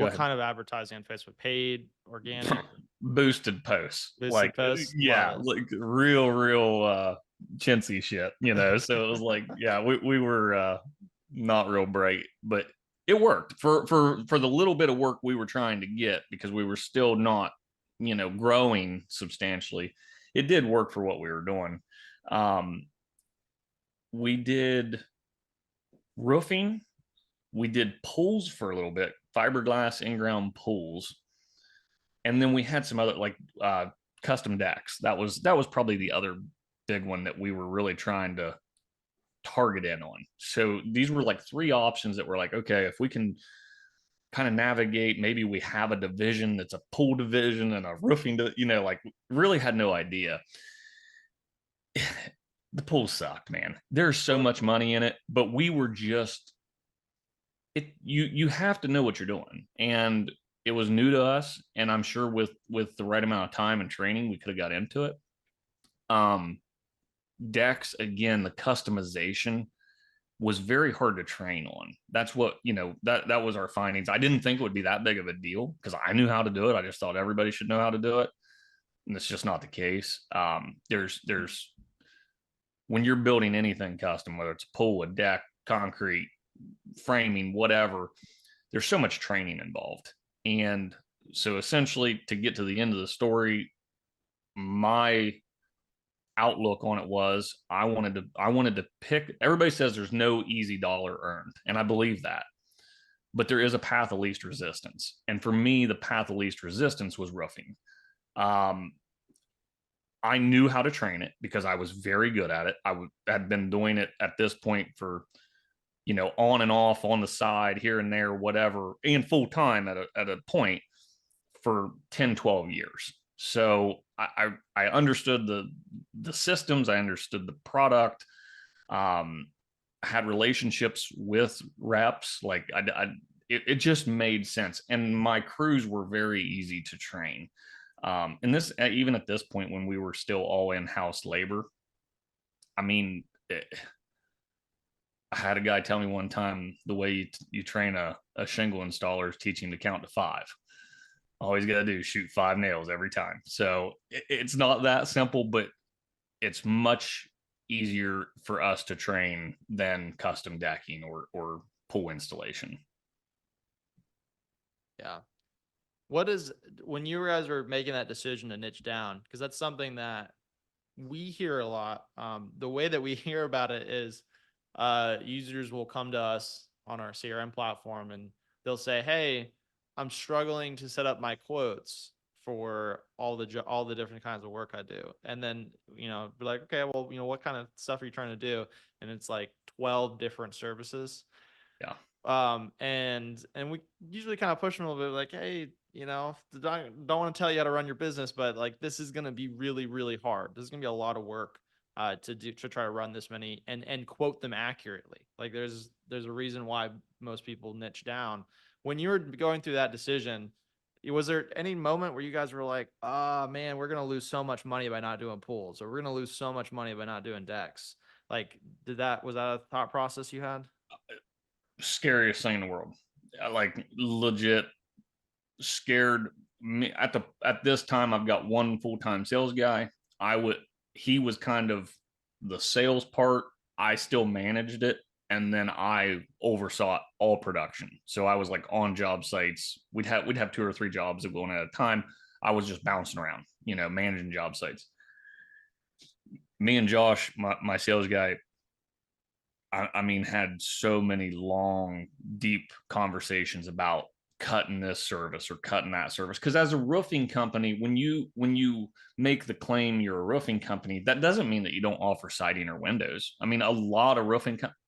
Go What ahead. kind of advertising on Facebook? Paid, organic, Boosted posts, boosted like posts? Love yeah, it. like real chintzy shit, so it was like, yeah, we were not real bright, but it worked for the little bit of work we were trying to get, because we were still not, growing substantially. It did work for what we were doing. um we did roofing, we did pools for a little bit, fiberglass in-ground pools, and then we had some other, like, custom decks. That was probably the other big one that we were really trying to target in on. So these were like three options that were like, okay, if we can kind of navigate, maybe we have a division that's a pool division and a roofing, like, really had no idea. The pool sucked, man. There's so much money in it, but we were just it. You have to know what you're doing, and it was new to us. And I'm sure with the right amount of time and training, we could have got into it. Um, Decks, again, the customization was very hard to train on. That's what, that was our findings. I didn't think it would be that big of a deal because I knew how to do it. I just thought everybody should know how to do it, and it's just not the case. There's when you're building anything custom, whether it's a pool, a deck, concrete, framing, whatever, there's so much training involved. And so essentially, to get to the end of the story, my outlook on it was I wanted to pick. Everybody says there's no easy dollar earned, and I believe that, but there is a path of least resistance. And for me, the path of least resistance was roofing. um I knew how to train it because I was very good at it. Had been doing it at this point for, on and off, on the side, here and there, whatever, and full time at a point for 10, 12 years. So I understood the systems, I understood the product. I had relationships with reps. Like, it just made sense. And my crews were very easy to train. And this, even at this point, when we were still all in-house labor, I mean, I had a guy tell me one time, the way you train a shingle installer is teaching to count to five. All he's got to do is shoot five nails every time. So it's not that simple, but it's much easier for us to train than custom decking or pool installation. Yeah. What is when you guys were making that decision to niche down? Because that's something that we hear a lot. The way that we hear about it is users will come to us on our CRM platform and they'll say, "Hey, I'm struggling to set up my quotes for all the different kinds of work I do." And then, be like, "Okay, well, what kind of stuff are you trying to do?" And it's like 12 different services. Yeah. And we usually kind of push them a little bit, like, "Hey, don't want to tell you how to run your business, but like this is going to be really, really hard. This is going to be a lot of work to try to run this many and quote them accurately. Like there's a reason why most people niche down. When you were going through that decision, was there any moment where you guys were like, "Ah, man, we're going to lose so much money by not doing pools, or we're going to lose so much money by not doing decks"? Like, was that a thought process you had? Scariest thing in the world. Like, legit scared me. At this time, I've got one full-time sales guy. I would He was kind of the sales part. I still managed it, and then I oversaw all production. So I was like on job sites. We'd have two or three jobs going at a time. I was just bouncing around, managing job sites. Me and Josh, my sales guy, I mean, had so many long, deep conversations about cutting this service or cutting that service. Because as a roofing company, when you make the claim you're a roofing company, that doesn't mean that you don't offer siding or windows. I mean, a lot of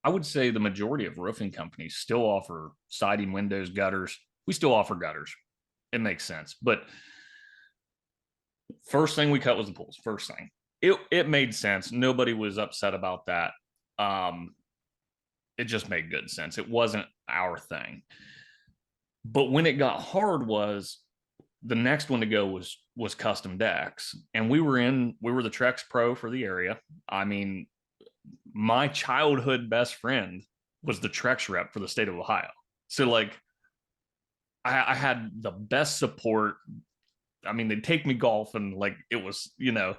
I would say the majority of roofing companies still offer siding, windows, gutters. We still offer gutters. It makes sense. But first thing we cut was the pools. First thing. It made sense. Nobody was upset about that. Um, it just made good sense. It wasn't our thing. But when it got hard, was the next one to go was custom decks. And we were the Trex Pro for the area. I mean, my childhood best friend was the Trex rep for the state of Ohio. So, like, I had the best support. I mean, they'd take me golfing, like it was,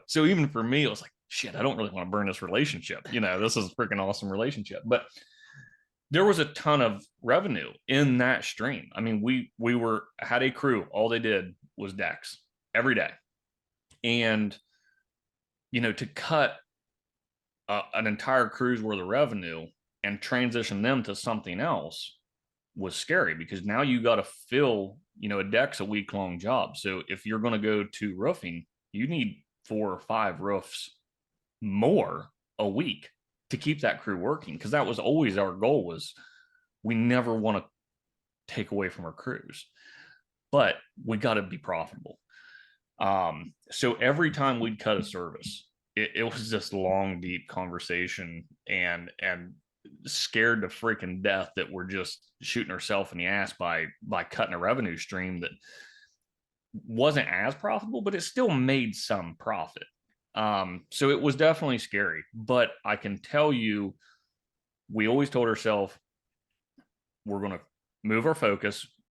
so even for me, it was like, shit, I don't really want to burn this relationship. This is a freaking awesome relationship. But there was a ton of revenue in that stream. I mean, we were had a crew, all they did was decks every day. And to cut an entire crew's worth of revenue and transition them to something else was scary, because now you got to fill, a deck's a week long job. So if you're going to go to roofing, you need 4 or 5 roofs more a week to keep that crew working. Cause that was always our goal, was we never want to take away from our crews, but we got to be profitable. So every time we'd cut a service, it was this long, deep conversation, and scared to freaking death that we're just shooting ourselves in the ass by cutting a revenue stream that wasn't as profitable, but it still made some profit. So it was definitely scary, but I can tell you, we always told ourselves we're going to move our focus.